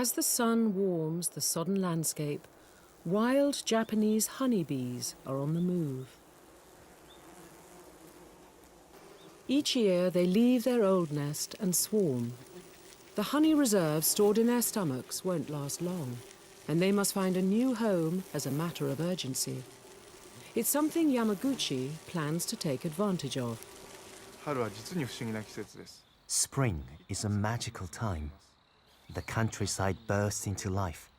As the sun warms the sodden landscape, wild Japanese honeybees are on the move. Each year they leave their old nest and swarm. The honey reserves stored in their stomachs won't last long, and they must find a new home as a matter of urgency. It's something Yamaguchi plans to take advantage of. 春は実に不思議な季節です。 Spring is a magical time. The countryside bursts into life.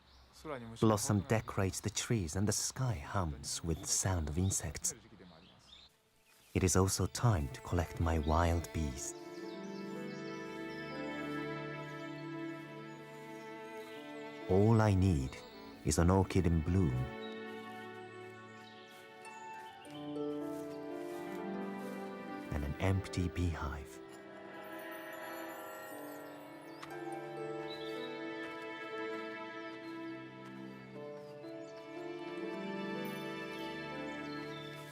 Blossom decorates the trees and the sky hums with the sound of insects. It is also time to collect my wild bees. All I need is an orchid in bloom. And an empty beehive.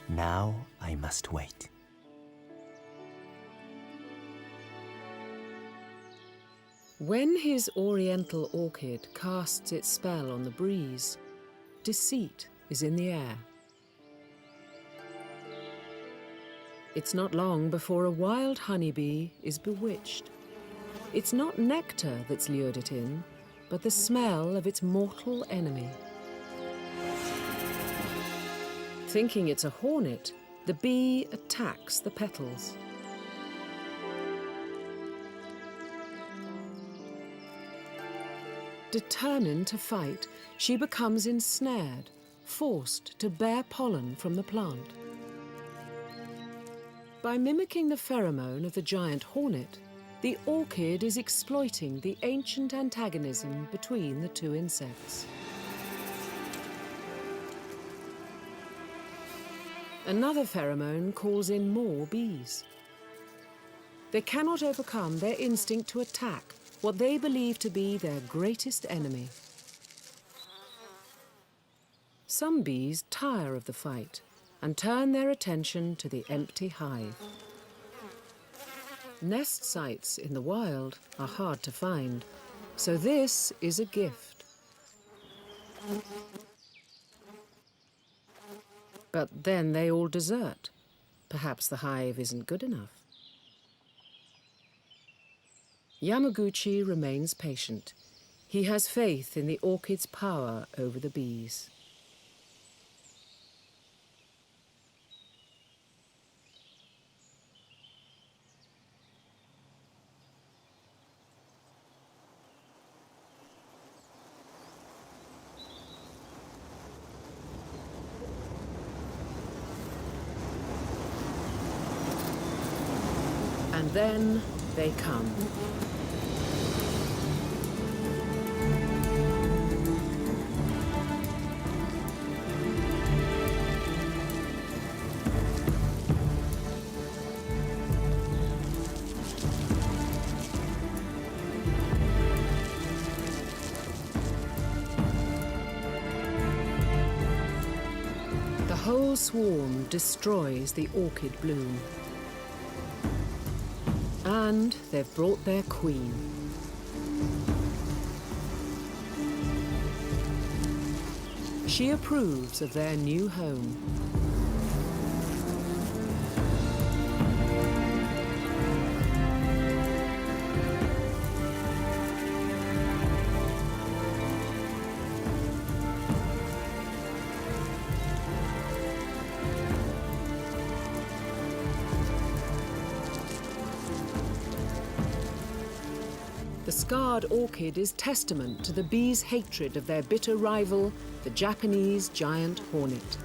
Now I must wait. When his oriental orchid casts its spell on the breeze, deceit is in the air. It's not long before a wild honeybee is bewitched. It's not nectar that's lured it in, but the smell of its mortal enemy. Thinking it's a hornet, the bee attacks the petals. Determined to fight, she becomes ensnared, forced to bear pollen from the plant. By mimicking the pheromone of the giant hornet, the orchid is exploiting the ancient antagonism between the two insects. Another pheromone calls in more bees. They cannot overcome their instinct to attack what they believe to be their greatest enemy. Some bees tire of the fight and turn their attention to the empty hive. Nest sites in the wild are hard to find, so this is a gift. But then they all desert. Perhaps the hive isn't good enough. Yamaguchi remains patient. He has faith in the orchid's power over the bees. And then they come. The whole swarm destroys the orchid bloom. And they've brought their queen. She approves of their new home. The scarred orchid is testament to the bees' hatred of their bitter rival, the Japanese giant hornet.